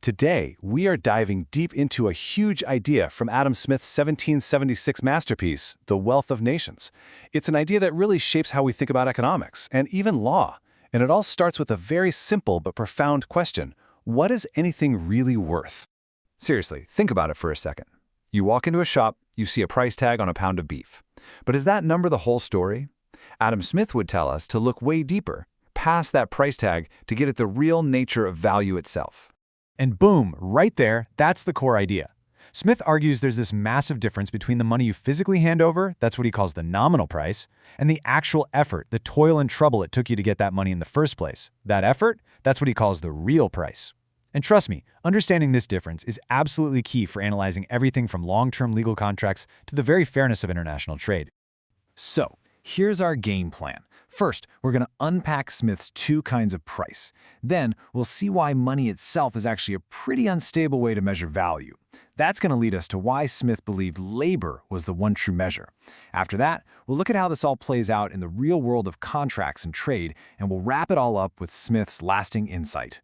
Today, we are diving deep into a huge idea from Adam Smith's 1776 masterpiece, The Wealth of Nations. It's an idea that really shapes how we think about economics and even law. And it all starts with a very simple but profound question. What is anything really worth? Seriously, think about it for a second. You walk into a shop, you see a price tag on a pound of beef. But is that number the whole story? Adam Smith would tell us to look way deeper, past that price tag, to get at the real nature of value itself. And boom, right there, that's the core idea. Smith argues there's this massive difference between the money you physically hand over, that's what he calls the nominal price, and the actual effort, the toil and trouble it took you to get that money in the first place. That effort, that's what he calls the real price. And trust me, understanding this difference is absolutely key for analyzing everything from long-term legal contracts to the very fairness of international trade. So, here's our game plan. First, we're going to unpack Smith's two kinds of price. Then, we'll see why money itself is actually a pretty unstable way to measure value. That's going to lead us to why Smith believed labor was the one true measure. After that, we'll look at how this all plays out in the real world of contracts and trade, and we'll wrap it all up with Smith's lasting insight.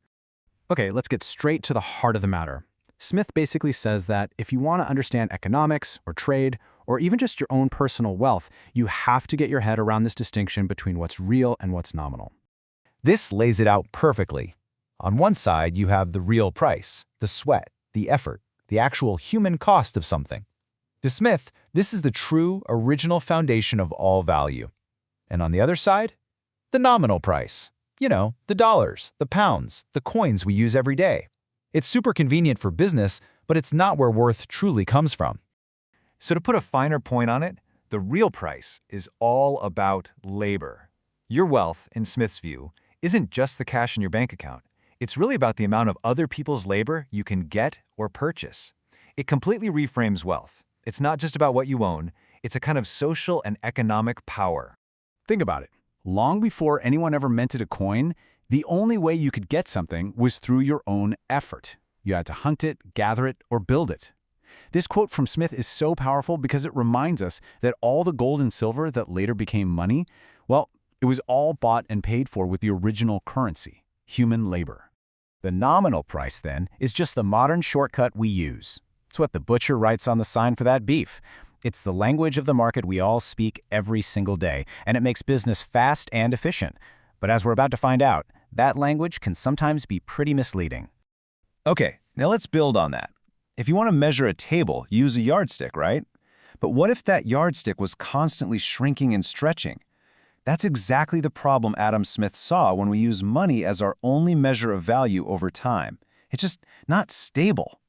Okay, let's get straight to the heart of the matter. Smith basically says that if you want to understand economics or trade, or even just your own personal wealth, you have to get your head around this distinction between what's real and what's nominal. This lays it out perfectly. On one side, you have the real price, the sweat, the effort, the actual human cost of something. To Smith, this is the true, original foundation of all value. And on the other side, the nominal price. You know, the dollars, the pounds, the coins we use every day. It's super convenient for business, but it's not where worth truly comes from. So to put a finer point on it, the real price is all about labor. Your wealth, in Smith's view, isn't just the cash in your bank account. It's really about the amount of other people's labor you can get or purchase. It completely reframes wealth. It's not just about what you own, it's a kind of social and economic power. Think about it. Long before anyone ever minted a coin, the only way you could get something was through your own effort. You had to hunt it, gather it, or build it. This quote from Smith is so powerful because it reminds us that all the gold and silver that later became money, well, it was all bought and paid for with the original currency, human labor. The nominal price, then, is just the modern shortcut we use. It's what the butcher writes on the sign for that beef. It's the language of the market we all speak every single day, and it makes business fast and efficient. But as we're about to find out, that language can sometimes be pretty misleading. Okay, now let's build on that. If you want to measure a table, use a yardstick, right? But what if that yardstick was constantly shrinking and stretching? That's exactly the problem Adam Smith saw when we use money as our only measure of value over time. It's just not stable.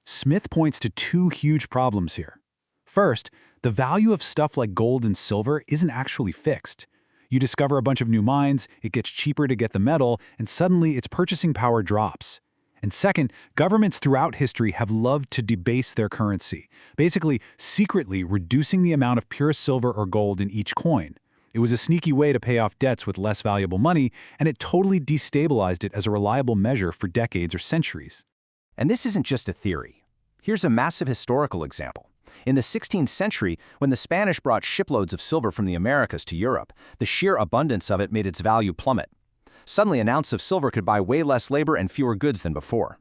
Smith points to two huge problems here. First, the value of stuff like gold and silver isn't actually fixed. You discover a bunch of new mines, it gets cheaper to get the metal, and suddenly its purchasing power drops. And second, governments throughout history have loved to debase their currency, basically secretly reducing the amount of pure silver or gold in each coin. It was a sneaky way to pay off debts with less valuable money, and it totally destabilized it as a reliable measure for decades or centuries. And this isn't just a theory. Here's a massive historical example. In the 16th century, when the Spanish brought shiploads of silver from the Americas to Europe, the sheer abundance of it made its value plummet. Suddenly, an ounce of silver could buy way less labor and fewer goods than before.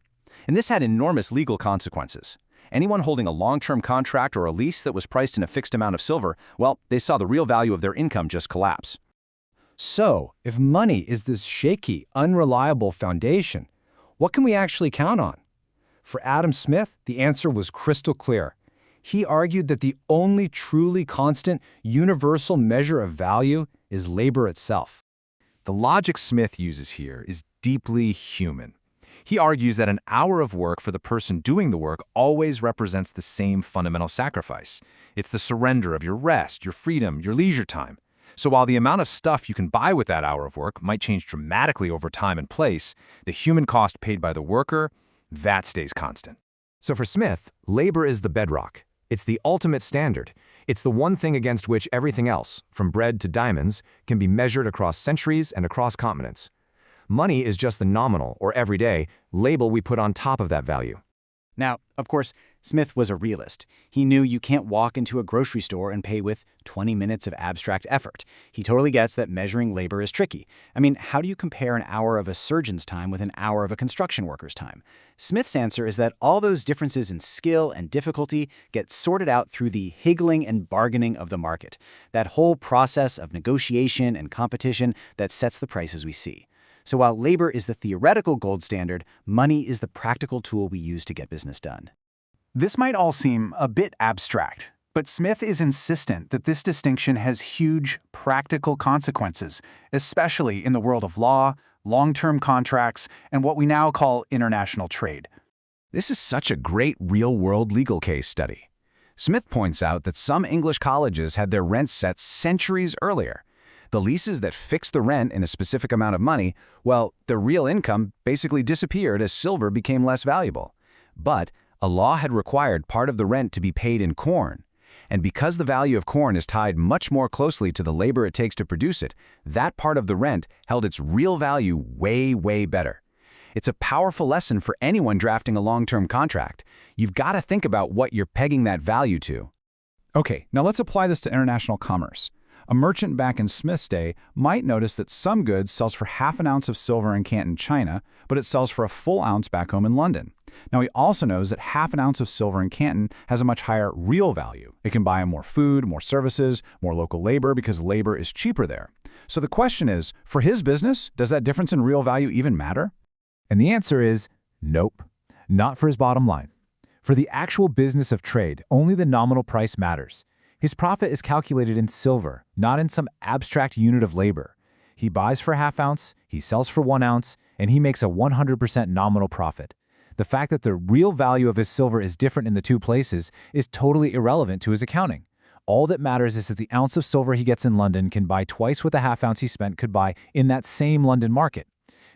And this had enormous legal consequences. Anyone holding a long-term contract or a lease that was priced in a fixed amount of silver, well, they saw the real value of their income just collapse. So, if money is this shaky, unreliable foundation, what can we actually count on? For Adam Smith, the answer was crystal clear. He argued that the only truly constant, universal measure of value is labor itself. The logic Smith uses here is deeply human. He argues that an hour of work for the person doing the work always represents the same fundamental sacrifice. It's the surrender of your rest, your freedom, your leisure time. So while the amount of stuff you can buy with that hour of work might change dramatically over time and place, the human cost paid by the worker, that stays constant. So for Smith, labor is the bedrock. It's the ultimate standard. It's the one thing against which everything else, from bread to diamonds, can be measured across centuries and across continents. Money is just the nominal, or everyday, label we put on top of that value. Now, of course, Smith was a realist. He knew you can't walk into a grocery store and pay with 20 minutes of abstract effort. He totally gets that measuring labor is tricky. I mean, how do you compare an hour of a surgeon's time with an hour of a construction worker's time? Smith's answer is that all those differences in skill and difficulty get sorted out through the higgling and bargaining of the market, that whole process of negotiation and competition that sets the prices we see. So while labor is the theoretical gold standard, money is the practical tool we use to get business done. This might all seem a bit abstract, but Smith is insistent that this distinction has huge practical consequences, especially in the world of law, long-term contracts, and what we now call international trade. This is such a great real-world legal case study. Smith points out that some English colleges had their rents set centuries earlier. The leases that fixed the rent in a specific amount of money, well, the real income basically disappeared as silver became less valuable. But a law had required part of the rent to be paid in corn. And because the value of corn is tied much more closely to the labor it takes to produce it, that part of the rent held its real value way, way better. It's a powerful lesson for anyone drafting a long-term contract. You've got to think about what you're pegging that value to. Okay, now let's apply this to international commerce. A merchant back in Smith's day might notice that some goods sells for half an ounce of silver in Canton, China, but it sells for a full ounce back home in London. Now he also knows that half an ounce of silver in Canton has a much higher real value. It can buy more food, more services, more local labor because labor is cheaper there. So the question is, for his business, does that difference in real value even matter? And the answer is nope, not for his bottom line. For the actual business of trade, only the nominal price matters. His profit is calculated in silver, not in some abstract unit of labor. He buys for half ounce, he sells for 1 ounce, and he makes a 100% nominal profit. The fact that the real value of his silver is different in the two places is totally irrelevant to his accounting. All that matters is that the ounce of silver he gets in London can buy twice what the half ounce he spent could buy in that same London market.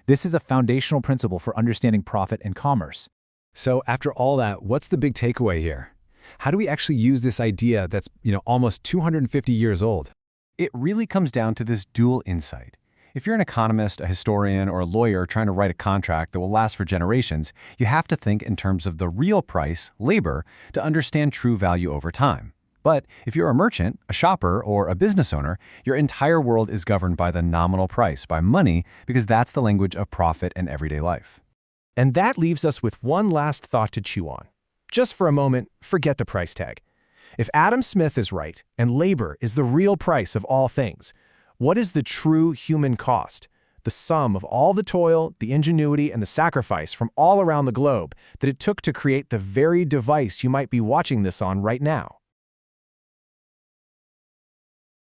This is a foundational principle for understanding profit and commerce. So after all that, what's the big takeaway here? How do we actually use this idea that's, almost 250 years old? It really comes down to this dual insight. If you're an economist, a historian, or a lawyer trying to write a contract that will last for generations, you have to think in terms of the real price, labor, to understand true value over time. But if you're a merchant, a shopper, or a business owner, your entire world is governed by the nominal price, by money, because that's the language of profit and everyday life. And that leaves us with one last thought to chew on. Just for a moment, forget the price tag. If Adam Smith is right, and labor is the real price of all things, what is the true human cost? The sum of all the toil, the ingenuity, and the sacrifice from all around the globe that it took to create the very device you might be watching this on right now.